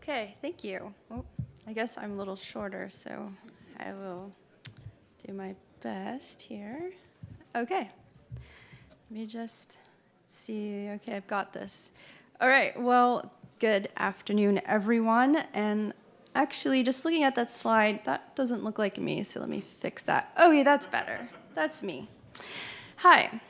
Okay, thank you. Oh, I guess I'm a little shorter, so I will do my best here. Okay, let me just see. Okay, I've got this. All right, well, good afternoon, everyone. And actually, just looking at that slide, that doesn't look like me, so let me fix that. Okay, that's better. That's me. Hi,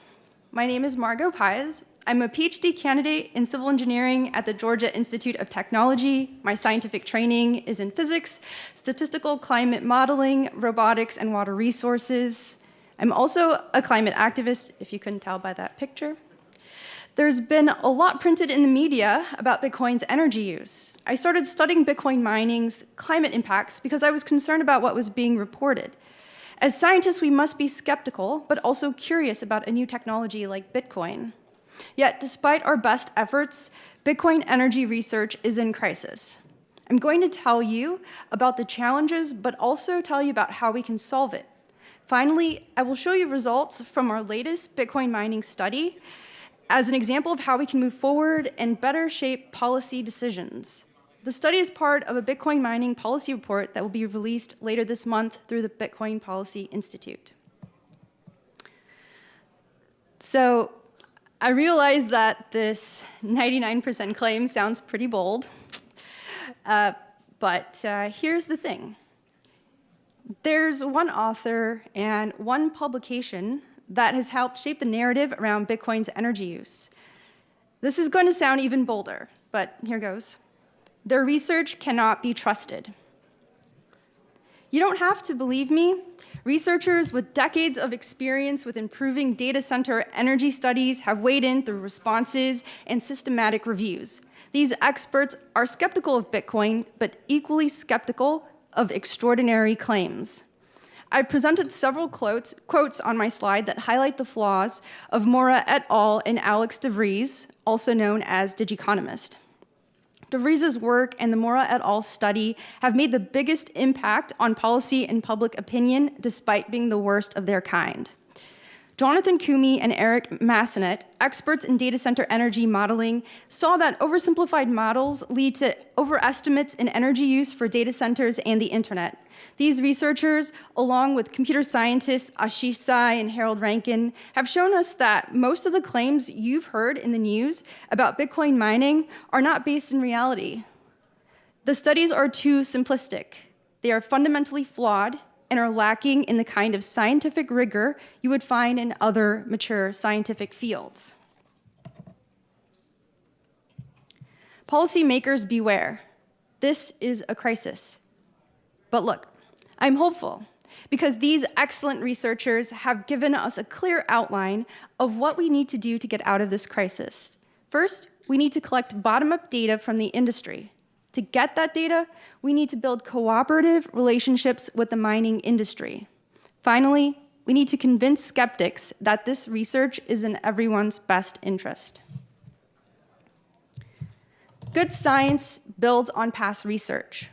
my name is Margot Paez. I'm a PhD candidate in civil engineering at the Georgia Institute of Technology. My scientific training is in physics, statistical climate modeling, robotics, and water resources. I'm also a climate activist, if you couldn't tell by that picture. There's been a lot printed in the media about Bitcoin's energy use. I started studying Bitcoin mining's climate impacts because I was concerned about what was being reported. As scientists, we must be skeptical, but also curious about a new technology like Bitcoin. Yet, despite our best efforts, Bitcoin energy research is in crisis. I'm going to tell you about the challenges, but also tell you about how we can solve it. Finally, I will show you results from our latest Bitcoin mining study as an example of how we can move forward and better shape policy decisions. The study is part of a Bitcoin mining policy report that will be released later this month through the Bitcoin Policy Institute. So, I realize that this 99% claim sounds pretty bold, but here's the thing. There's one author and one publication that has helped shape the narrative around Bitcoin's energy use. This is going to sound even bolder, but here goes. Their research cannot be trusted. You don't have to believe me. Researchers with decades of experience with improving data center energy studies have weighed in through responses and systematic reviews. These experts are skeptical of Bitcoin, but equally skeptical of extraordinary claims. I've presented several quotes on my slide that highlight the flaws of Mora et al. And Alex DeVries, also known as Digiconomist. DeVries' work and the Mora et al. Study have made the biggest impact on policy and public opinion, despite being the worst of their kind. Jonathan Koomey and Eric Massenet, experts in data center energy modeling, saw that oversimplified models lead to overestimates in energy use for data centers and the internet. These researchers, along with computer scientists Ashish Sai and Harold Rankin, have shown us that most of the claims you've heard in the news about Bitcoin mining are not based in reality. The studies are too simplistic. They are fundamentally flawed and are lacking in the kind of scientific rigor you would find in other mature scientific fields. Policymakers beware. This is a crisis. But look, I'm hopeful because these excellent researchers have given us a clear outline of what we need to do to get out of this crisis. First, we need to collect bottom-up data from the industry. To get that data, we need to build cooperative relationships with the mining industry. Finally, we need to convince skeptics that this research is in everyone's best interest. Good science builds on past research.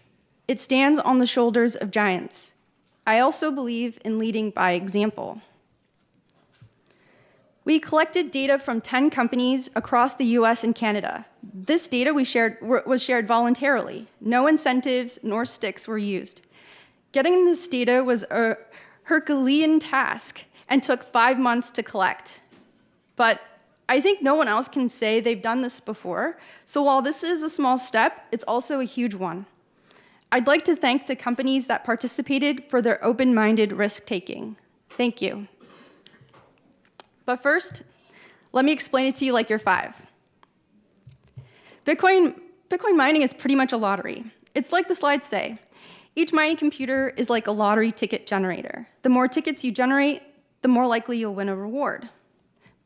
It stands on the shoulders of giants. I also believe in leading by example. We collected data from 10 companies across the US and Canada. This data was shared voluntarily. No incentives nor sticks were used. Getting this data was a Herculean task and took 5 months to collect. But I think no one else can say they've done this before. So while this is a small step, it's also a huge one. I'd like to thank the companies that participated for their open-minded risk-taking. Thank you. But first, let me explain it to you like you're 5. Bitcoin mining is pretty much a lottery. It's like the slides say. Each mining computer is like a lottery ticket generator. The more tickets you generate, the more likely you'll win a reward.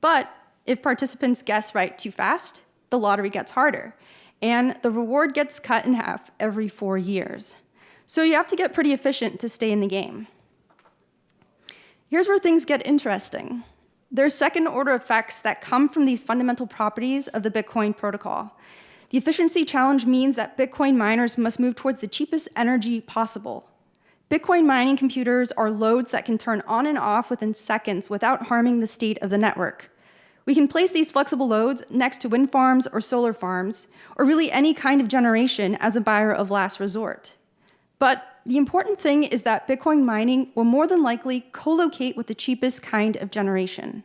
But if participants guess right too fast, the lottery gets harder, and the reward gets cut in half every 4 years. So you have to get pretty efficient to stay in the game. Here's where things get interesting. There's second-order effects that come from these fundamental properties of the Bitcoin protocol. The efficiency challenge means that Bitcoin miners must move towards the cheapest energy possible. Bitcoin mining computers are loads that can turn on and off within seconds without harming the state of the network. We can place these flexible loads next to wind farms or solar farms, or really any kind of generation as a buyer of last resort. But the important thing is that Bitcoin mining will more than likely co-locate with the cheapest kind of generation.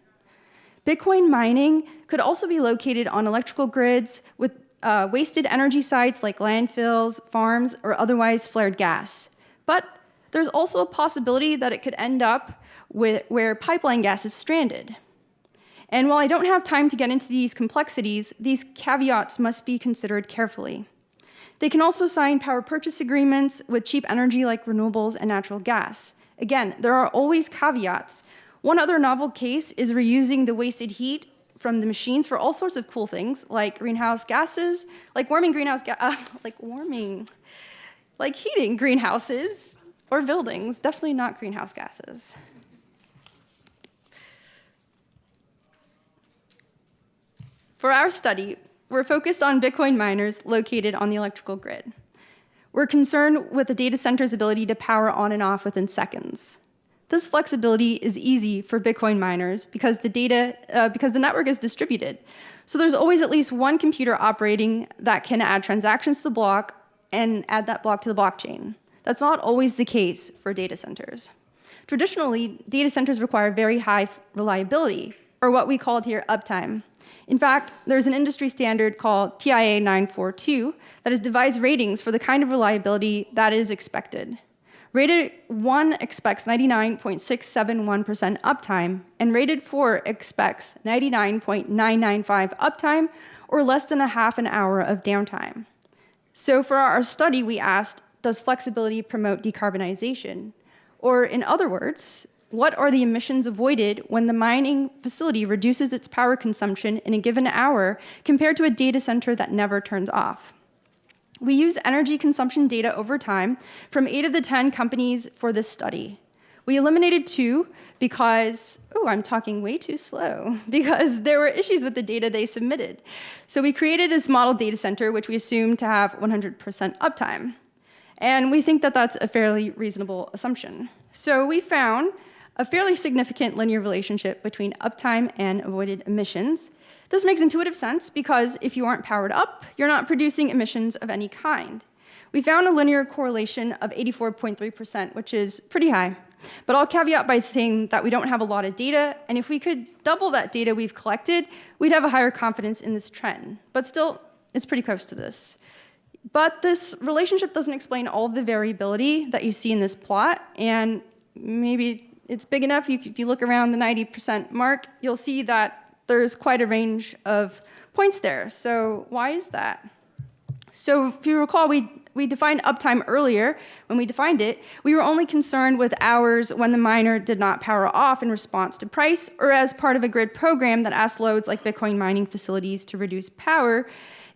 Bitcoin mining could also be located on electrical grids with wasted energy sites like landfills, farms, or otherwise flared gas. But there's also a possibility that it could end up where pipeline gas is stranded. And while I don't have time to get into these complexities, these caveats must be considered carefully. They can also sign power purchase agreements with cheap energy like renewables and natural gas. Again, there are always caveats. One other novel case is reusing the wasted heat from the machines for all sorts of cool things, like greenhouse gases, like heating greenhouses or buildings, definitely not greenhouse gases. For our study, we're focused on Bitcoin miners located on the electrical grid. We're concerned with the data center's ability to power on and off within seconds. This flexibility is easy for Bitcoin miners because the network is distributed. So there's always at least one computer operating that can add transactions to the block and add that block to the blockchain. That's not always the case for data centers. Traditionally, data centers require very high reliability, or what we called here uptime. In fact, there's an industry standard called TIA 942 that has devised ratings for the kind of reliability that is expected. Rated 1 expects 99.671% uptime, and rated 4 expects 99.995 uptime, or less than a half an hour of downtime. So for our study, we asked, does flexibility promote decarbonization? Or in other words, what are the emissions avoided when the mining facility reduces its power consumption in a given hour compared to a data center that never turns off? We use energy consumption data over time from 8 of the 10 companies for this study. We eliminated 2 because, I'm talking way too slow, because there were issues with the data they submitted. So we created this model data center, which we assumed to have 100% uptime. And we think that that's a fairly reasonable assumption. So we found a fairly significant linear relationship between uptime and avoided emissions. This makes intuitive sense because if you aren't powered up, you're not producing emissions of any kind. We found a linear correlation of 84.3%, which is pretty high. But I'll caveat by saying that we don't have a lot of data, and if we could double that data we've collected, we'd have a higher confidence in this trend. But still, it's pretty close to this. But this relationship doesn't explain all of the variability that you see in this plot, and maybe it's big enough, if you look around the 90% mark, you'll see that there's quite a range of points there. So why is that? So if you recall, we defined uptime earlier. When we defined it, we were only concerned with hours when the miner did not power off in response to price or as part of a grid program that asked loads like Bitcoin mining facilities to reduce power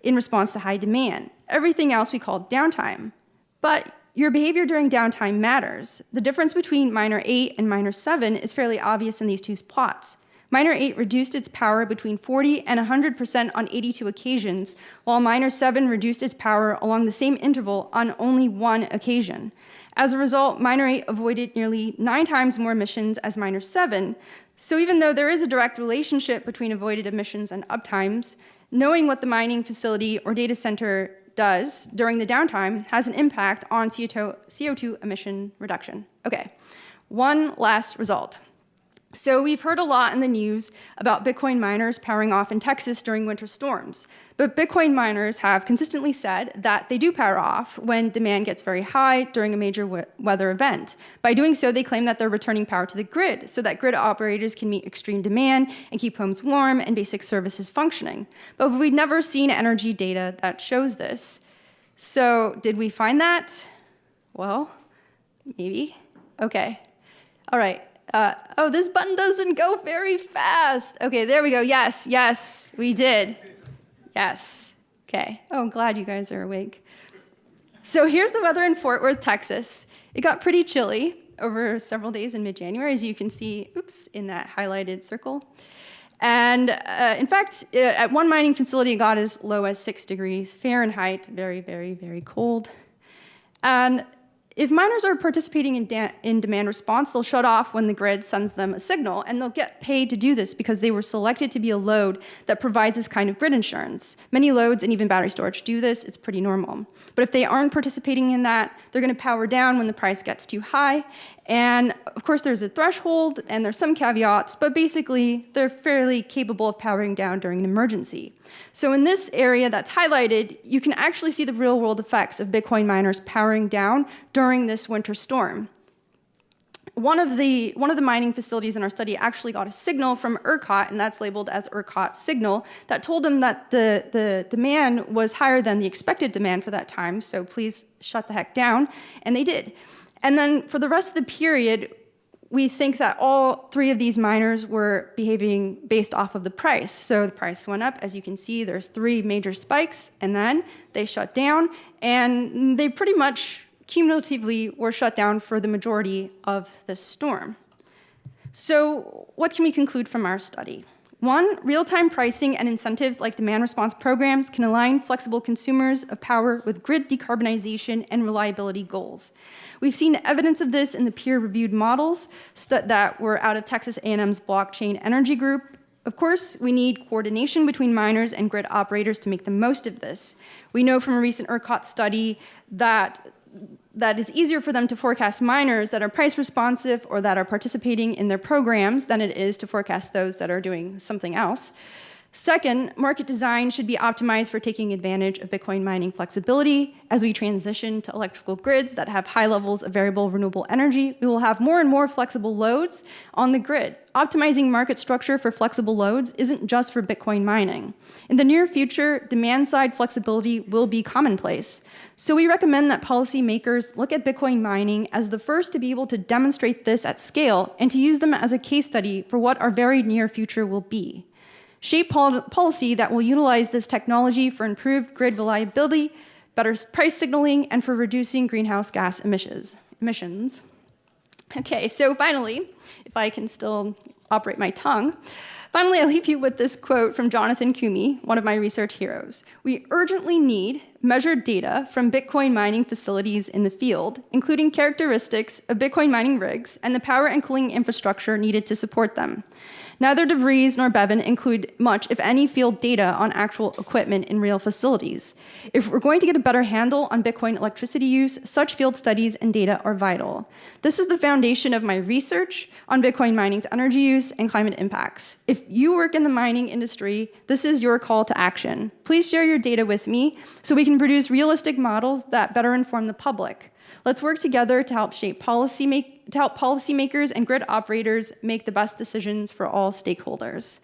in response to high demand. Everything else we called downtime. But your behavior during downtime matters. The difference between miner 8 and miner 7 is fairly obvious in these 2 plots. Miner 8 reduced its power between 40 and 100% on 82 occasions, while miner 7 reduced its power along the same interval on only 1 occasion. As a result, miner 8 avoided nearly 9 times more emissions as miner 7. So even though there is a direct relationship between avoided emissions and uptimes, knowing what the mining facility or data center does during the downtime has an impact on CO2 emission reduction. Okay, one last result. So we've heard a lot in the news about Bitcoin miners powering off in Texas during winter storms. But Bitcoin miners have consistently said that they do power off when demand gets very high during a major weather event. By doing so, they claim that they're returning power to the grid so that grid operators can meet extreme demand and keep homes warm and basic services functioning. But we've never seen energy data that shows this. So did we find that? Well, maybe. Okay. All right. This button doesn't go very fast. Okay, there we go. Yes, we did. Yes. Okay. Oh, I'm glad you guys are awake. So here's the weather in Fort Worth, Texas. It got pretty chilly over several days in mid-January, as you can see, in that highlighted circle. And in fact, at one mining facility, it got as low as 6 degrees Fahrenheit, very, very, very cold. And If miners are participating in demand response, they'll shut off when the grid sends them a signal, and they'll get paid to do this because they were selected to be a load that provides this kind of grid insurance. Many loads and even battery storage do this. It's pretty normal. But if they aren't participating in that, they're going to power down when the price gets too high. And of course, there's a threshold, and there's some caveats, but basically, they're fairly capable of powering down during an emergency. So in this area that's highlighted, you can actually see the real-world effects of Bitcoin miners powering down during this winter storm. One of the mining facilities in our study actually got a signal from ERCOT, and that's labeled as ERCOT signal, that told them that the demand was higher than the expected demand for that time, so please shut the heck down, and they did. And then for the rest of the period, we think that all three of these miners were behaving based off of the price. So the price went up. As you can see, there's 3 major spikes, and then they shut down, and they pretty much cumulatively were shut down for the majority of the storm. So what can we conclude from our study? 1, real-time pricing and incentives like demand response programs can align flexible consumers of power with grid decarbonization and reliability goals. We've seen evidence of this in the peer-reviewed models that were out of Texas A&M's Blockchain Energy Group. Of course, we need coordination between miners and grid operators to make the most of this. We know from a recent ERCOT study that it's easier for them to forecast miners that are price responsive or that are participating in their programs than it is to forecast those that are doing something else. Second, market design should be optimized for taking advantage of Bitcoin mining flexibility. As we transition to electrical grids that have high levels of variable renewable energy, we will have more and more flexible loads on the grid. Optimizing market structure for flexible loads isn't just for Bitcoin mining. In the near future, demand-side flexibility will be commonplace. So we recommend that policymakers look at Bitcoin mining as the first to be able to demonstrate this at scale and to use them as a case study for what our very near future will be. Shape policy that will utilize this technology for improved grid reliability, better price signaling, and for reducing greenhouse gas emissions. Okay, so finally, if I can still operate my tongue, finally, I'll leave you with this quote from Jonathan Koomey, one of my research heroes. "We urgently need measured data from Bitcoin mining facilities in the field, including characteristics of Bitcoin mining rigs and the power and cooling infrastructure needed to support them. Neither DeVries nor Bevan include much, if any, field data on actual equipment in real facilities. If we're going to get a better handle on Bitcoin electricity use, such field studies and data are vital. This is the foundation of my research on Bitcoin mining's energy use and climate impacts. If you work in the mining industry, this is your call to action. Please share your data with me so we can produce realistic models that better inform the public. Let's work together to help shape policymakers and grid operators make the best decisions for all stakeholders."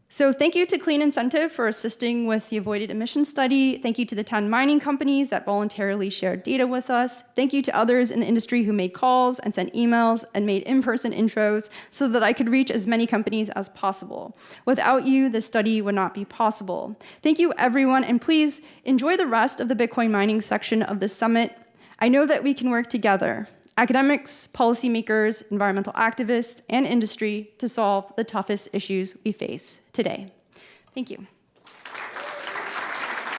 So thank you to Clean Incentive for assisting with the avoided emission study. Thank you to the 10 mining companies that voluntarily shared data with us. Thank you to others in the industry who made calls and sent emails and made in-person intros so that I could reach as many companies as possible. Without you, this study would not be possible. Thank you, everyone, and please enjoy the rest of the Bitcoin mining section of the summit. I know that we can work together, academics, policymakers, environmental activists, and industry to solve the toughest issues we face today. Thank you.